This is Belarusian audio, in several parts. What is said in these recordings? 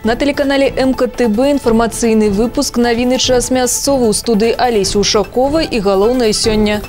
На телеканале МКТБ информационный выпуск «Новины час мясцовы» у студии Олеси Ушаковой и галоўнае сёння.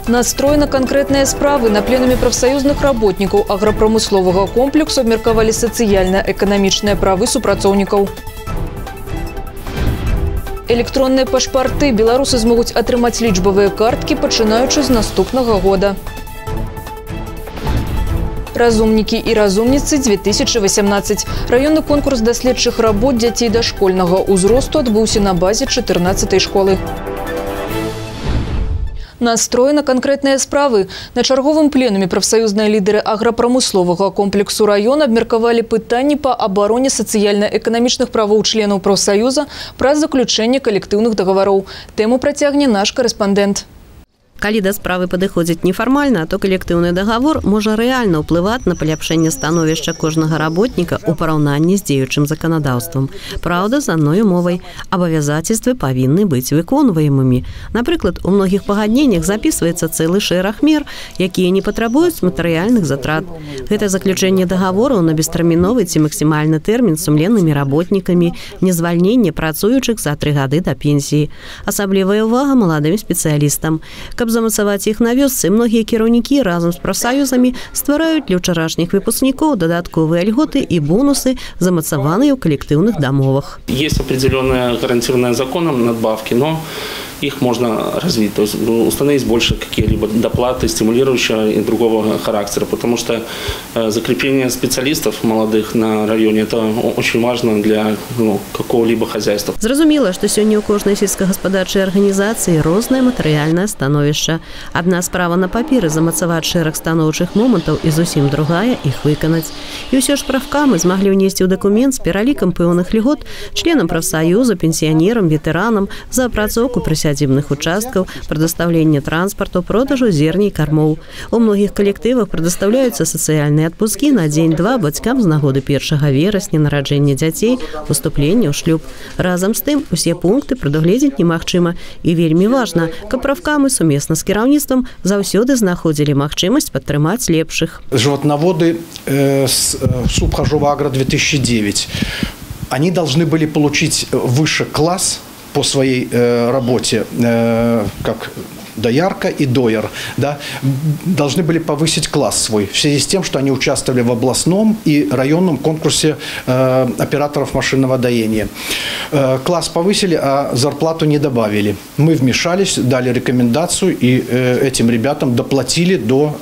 Настроена конкретные справы. На пленуме профсоюзных работников агропромыслового комплексу обмерковали социально-экономичные правы супрацоўнікаў. Электронные пашпарты беларусы смогут атрымаць лічбавыя карткі, пачынаючы з наступнага года. Разумники и разумницы 2018. Районный конкурс доследчых работ дзяцей дошкольного узросту отбыўся на базе 14-й школы. Настроена конкретные справы. На чарговым пленуме профсоюзныя лидеры агропромыслового комплексу района обмерковали пытанні по обороне социально-экономичных правоў членов профсоюза праз заключение коллективных договоров. Тему працягне наш корреспондент. Калі да справы падыходзіць нефармальна, то калектыўны дагавор можа рэальна ўплываць на паляпшэнне становішча кожнага работніка ў параўнанні з дзеючым заканадаўствам. Праўда, з адной умовай. Абавязацельствы павінны быць выконваемымі. Напрыклад, у многіх пагадненнях запісваецца цэлы шэраг мер, якія не патрабуюць матэрыяльных затрат. Гэта заключэнне дагавораў на бестэрміновы ці максімальны тэрмін з сумленнымі работнікамі, незвальненне працуючых за 3 гады да пенсіі. Асаблівая ўвага маладым спецыялістам. Каб замацаваць іх на вёсцы, многія кіраўнікі разам з прафсаюзамі ствараюць для ўчарашніх выпускнікоў дадатковыя льготы і бонусы, замацаваныя ў калектыўных дамовах. Есть определенные гарантированные законом надбавки, но их можно развить, то есть установить больше какие-либо доплаты, стимулирующего и другого характера, потому что закрепление специалистов молодых на районе – это очень важно для какого-либо хозяйства. Зразумела, что сегодня у кожнай сельскагаспадарчай арганізацыі рознае матэрыяльнае становішча. Адна справа на паперы замацаваць шэраг станоўчых момантаў і зусім другая іх выканаць. І ўсё ж прафкамы змаглі ўнесці ў дакумент з пералікам пэўных льгот членам прафсаюза, пенсіянерам, ветэранам за апрацоўку прысядзібных участкаў, прадастаўлення транспарту, продажу зерней і кармоў. У многіх калектывах прадастаўляюцца сацыяльныя адпускі на дзень-два бацькам з нагоды 1 верасня, нараджэння дзяцей, уступлення ў шлюб. Разам з тым, усе пункты прадугледзець немагчыма. І вельмі важна, каб прафкамы сумесна з кіраўніцтвам заўсёды знаходзілі магчымасць падтрымаць лепшых. Животноводы Субхожова Агро 2009, они должны были получить выше класс по своей работе, как доярка и доер, да, должны были повысить класс свой в связи с тем, что они участвовали в областном и районном конкурсе операторов машинного доения. Класс повысили, а зарплату не добавили. Мы вмешались, дали рекомендацию и этим ребятам доплатили до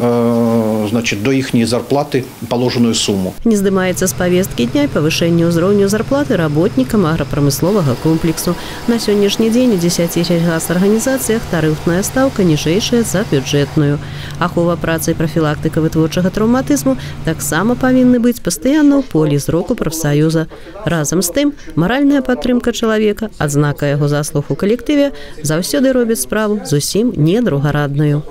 их зарплаты положенную сумму. Не здымаецца з павесткі дня повышение ўзроўню зарплаты работникам агропромыслового комплексу. На сённяшні дзень у 10 сельгасарганізацыях тарыфная ставка ніжэйшая за бюджэтную. Ахова працы і прафілактыка вытворчага траўматызму таксама павінны быць пастаянна ў полі зроку прафсаюза. Разам з тым, маральная падтрымка чалавека, адзнака яго заслуг у калектыве, заўсёды робіць справу зусім не другарадную.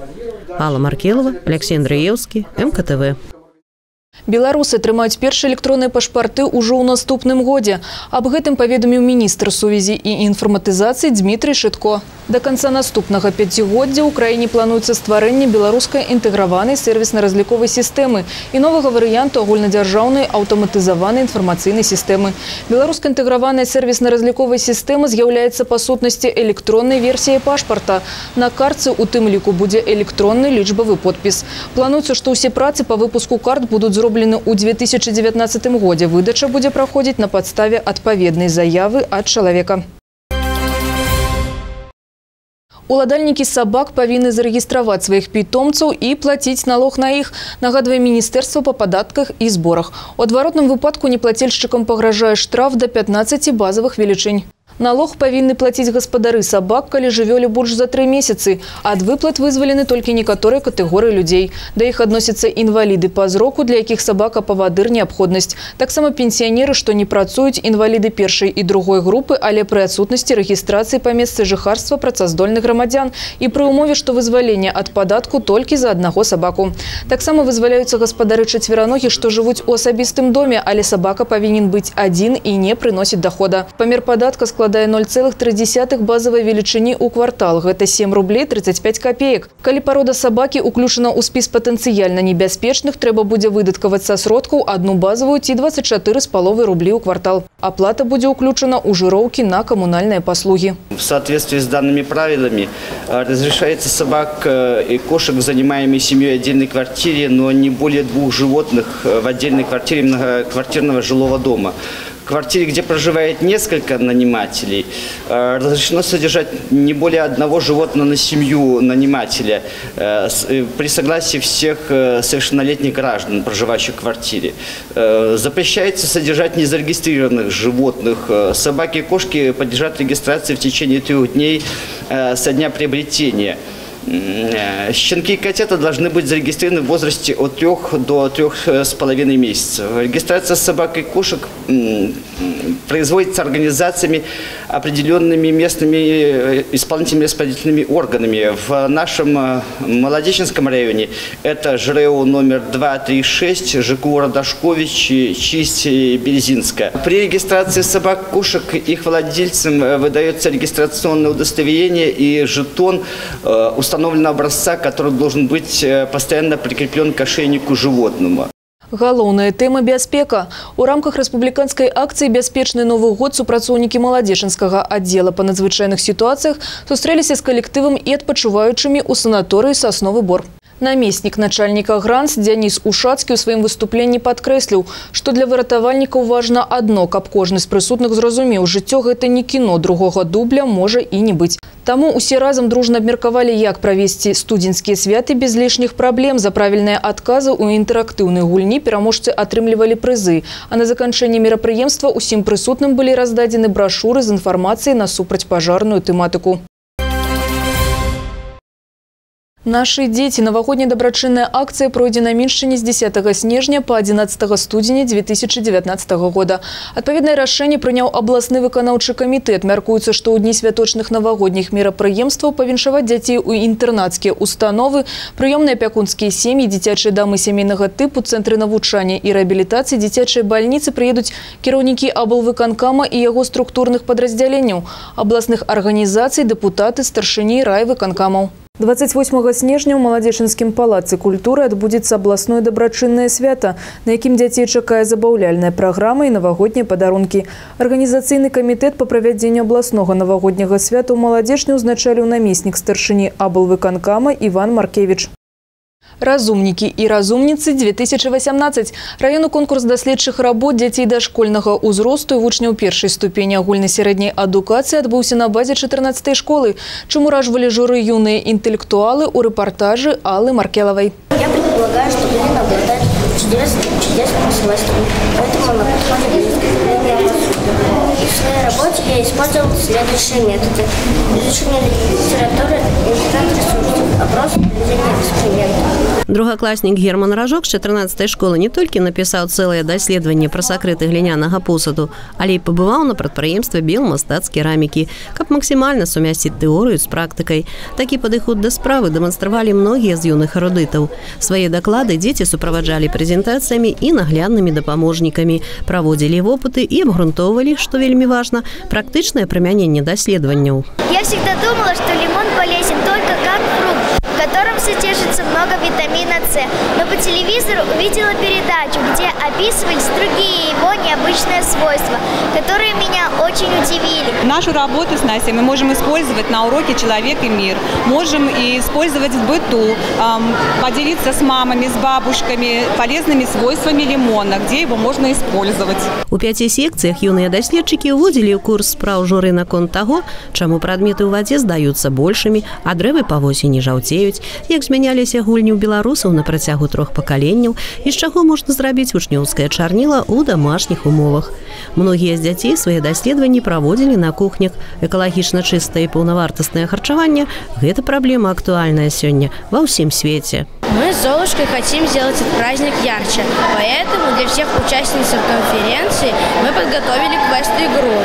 Алла Маркелова, Алексей Андреевский, МКТВ. Беларусы атрымаюць першыя электронныя пашпарты ўжо ў наступным годзе. Аб гэтым паведаміў міністр сувязі і інфарматызацыі Дмітрий Шытко. До конца наступнага 5-годдзя ў краіне плануецца стварэнне беларускай інтэграванай сервісна-разліковай сістэмы і новага варыянту агульнадзяржаўнай аўтаматызаванай інфармацыйнай сістэмы. Беларуская інтэграваная сервісна-разліковая сістэма з'яўляецца па сутнасці электроннай версіяй пашпарта. На картцы у тым ліку будзе электронны лічбавы подпіс. Плануецца, што ўсе працы па выпуску карт будуць зроблены ў 2019 годзе. Выдача будзе праходзіць на падставе адпаведнай заявы ад чалавека. Уладальнікі сабак павінны зарэгістраваць сваіх пітомцаў і плаціць налог на іх, нагадвае міністэрства па падатках і зборах. У адваротным выпадку неплацельшчыкам пагражае штраф да 15 базавых велічынь. Налог павінны плаціць гаспадары сабак, калі жывёле больш за 3 месяцы. Ад выплат вызвалены толькі некаторыя катэгорыі людзей. Да іх адносяцца інваліды па зроку, для якіх сабака-павадыр неабходнасць. Таксама пенсіянеры, што не працуюць, інваліды першай і другой групы, але пры адсутнасці рэгістрацыі па месцы жыхарства працаздольных грамадзян і пры ўмове, што вызваленне ад падатку толькі за аднаго сабаку. Таксама вызваляюцца гаспадары чацвераногі, што жывуць у асабістым доме, але сабака павінен быць адзін і не прыносіць дахода. Памер падатка складае складае 0,3 базавай велічыні ў квартал. Гэта 7 рублей 35 копеек. Калі парода сабакі уключана ў спіс патэнцыяльна небяспечных, трэба будзе выдаткаваць са сродкаў 1 базавую ці 24,5 рублей ў квартал. Аплата будзе уключана ў жыроўкі на камунальныя паслугі. В соответствии с данными правилами разрешается собак и кошек, занимаемых семьей в отдельной квартире, но не более 2 животных в отдельной квартире многоквартирного жилого дома. В квартире, где проживает несколько нанимателей, разрешено содержать не более 1 животного на семью нанимателя при согласии всех совершеннолетних граждан, проживающих в квартире. Запрещается содержать незарегистрированных животных. Собаки и кошки подлежат регистрации в течение 3 дней со дня приобретения. Щенки и котята должны быть зарегистрированы в возрасте от 3 до 3,5 месяцев. Регистрация собак и кошек производится организациями, определенными местными исполнительными распорядительными органами. В нашем Молодеченском районе это ЖРЭО номер 236, ЖКУ Радашкович, Чисть, Березинская. При регистрации собак, кошек их владельцам выдается регистрационное удостоверение и жетон установленного образца, который должен быть постоянно прикреплен к ошейнику животному. Галоўная тэма бяспека. У рамках рэспубліканскай акцыі «Бяспечны Новы год» супрацоўнікі Маладзечынскага аддзела па надзвычайных сітуацыях сустрэліся з калектывам і адпачуваючымі ў санаторыі «Сасновы Бор». Намеснік начальніка ГРАНС Дзяніс Ушацкі ў сваім выступленні падкрэсліў, што для выратавальнікаў важна адно, каб кожны з прысутных зразумеў, жыццё гэта не кіно, другога дубля можа і не быць. Таму усе разам дружна абмеркавалі, як правесці студзеньскія святы без лішніх праблем. За правільныя адказы ў інтэрактыўнай гульні пераможцы атрымлівалі прызы. А на заканчэнне мерапрыемства усім прысутным былі раздадзены брашуры з інфармацыяй на супрацьпажарную тэматыку. Наши дети. Новогодняя доброчинная акция пройдет на Миншине с 10 снежня по 11 студзеня 2019 года. Отповедное решение принял областный выканаўчы комитет. Мяркуецца, что у дні святочных новогодних мерапрыемстваў павіншаваць дзяцей у интернатские установы, прыёмныя апякунскія сем'і, дзіцячыя дамы сямейнага тыпу, центры навучання и реабилитации, дзіцячыя больницы приедут кіраўнікі аблвыканкама и его структурных подразделений, областных организаций, депутаты, старшыні райвыканкамаў. 28 снежня ў Маладзечынскім палацы культуры адбудзецца абласное дабрачыннае свята, на якім дзяцей чакае забаўляльная праграма і навагоднія падарункі. Арганізацыйны камітэт па правядзенню абласнога навагодняга свята ў Маладзечні ўзначаліў намеснік старшыні аблвыканкама Іван Маркевіч. Разумнікі і разумніцы 2018. Районны конкурс даследчых работ дзяцей дашкольнага ўзросту і вучняў першай ступені агульнай сярэдняй адукацыі адбыўся на базе 14-й школы, чым уражвалі журы юныя інтэлектуалы у рэпартажы Аллы Маркеловой. Я предполагаю, что Ленин обладает чудесным свойством, поэтому она подходит для изготовления посуды. В своей работе я использовал следующие методы: изучение литературы, интернет ресурсов, опрос, проведение экспериментов. Другакласнік Герман Ражок з 14-й школы не толькі напісаў цэлае даследаванне пра сакрэты глінянага посуду, але і пабываў на прадпрыемстве белмастац керамікі, каб максімальна сумясціць тэорыю з практыкай. Такі падыход да справы дэманстравалі многія з юных эрудытаў. Свае даклады дзеці суправаджалі прэзентацыямі і нагляднымі дапаможнікамі, праводзілі вопыты і абгрунтоўвалі, што вельмі важна, практычнае прымяненне даследаванняў. Я всегда думала, что лимон полезен только как фрукт, в котором содержится много витамина С. Но по телевизору увидела передачу, где описывались другие его необычные свойства, которые меня очень удивили. Нашу работу с Настей мы можем использовать на уроке «Человек и мир». Можем и использовать в быту, поделиться с мамами, с бабушками полезными свойствами лимона, где его можно использовать. У 5 секцыях юныя даследчыкі ўводзілі ў курс спраў журы наконт таго, чаму прадметы ў вадзе здаюцца большымі, а дрэвы па восені жаўцеюць, як змяняліся гульні ў беларусаў на працягу 3 пакаленняў і з чаго можна зрабіць вучнёўскае чарніла ў домашніх умовах. Многія з дзяцей свае даследаванні праводзілі на кухнях. Экалагічна чыстае і паўнавартаснае харчаванне – гэта праблема актуальная сёння ва ўсім свеце. Мы с Золушкой хотим сделать этот праздник ярче, поэтому для всех участниц конференции мы подготовили квест-игру.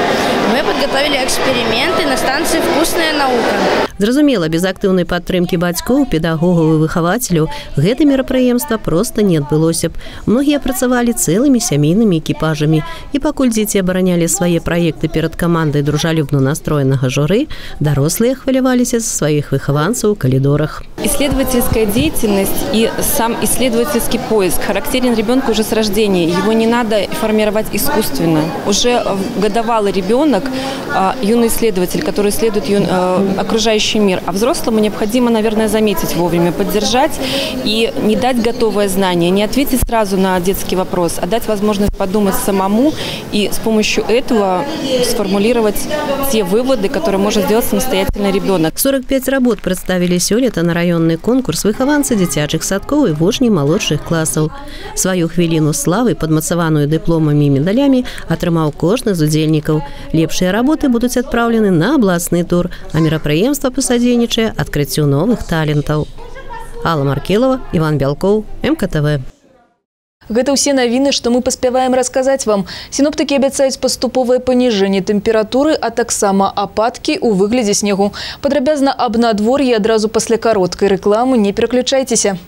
Мы подготовили эксперименты на станции «Вкусная наука». Зразумела, без актыўнай падтрымкі бацькоў, педагогаў і выхавацеляў гэта мерапрыемства проста не адбылося б. Многія працавалі цэлымі сямейнымі экіпажамі. І пакуль дзеці абаранялі свае праекты перад камандай дружалюбна настроенага журы, дарослыя хваляваліся за сваіх выхаванцаў у калідорах. Исследовательская деятельность и сам исследовательский поиск характерен ребенку уже с рождения. Его не надо формировать искусственно. Уже годовалый ребенок, юный исследователь, который исследует окружающий мир. А взрослому необходимо, наверное, заметить вовремя, поддержать и не дать готовое знание, не ответить сразу на детский вопрос, а дать возможность подумать самому и с помощью этого сформулировать те выводы, которые может сделать самостоятельный ребенок. 45 работ представили сёлета на районный конкурс выхаванцы дзіцячых садкоў і вучні малодшых класаў. Сваю хвіліну славы, падмацаваную дыпломамі і медалямі, атрымаў кожны з удзельнікаў. Лепшыя работы будуць адпраўлены на абласны тур, а мерапрыемства пасадзейнічае адкрыццю новых талентаў. Алла Маркелова, Иван Бялкоў, МКТВ. Гэта ўсе навіны, што мы паспяваем расказаць вам. Сіноптыкі абяцаюць паступовае паніжэнне тэмпературы, а таксама ападкі ў выглядзе снегу. Падрабязна аб надвор'і адразу пасля кароткай рэкламы. Не пераключайцеся.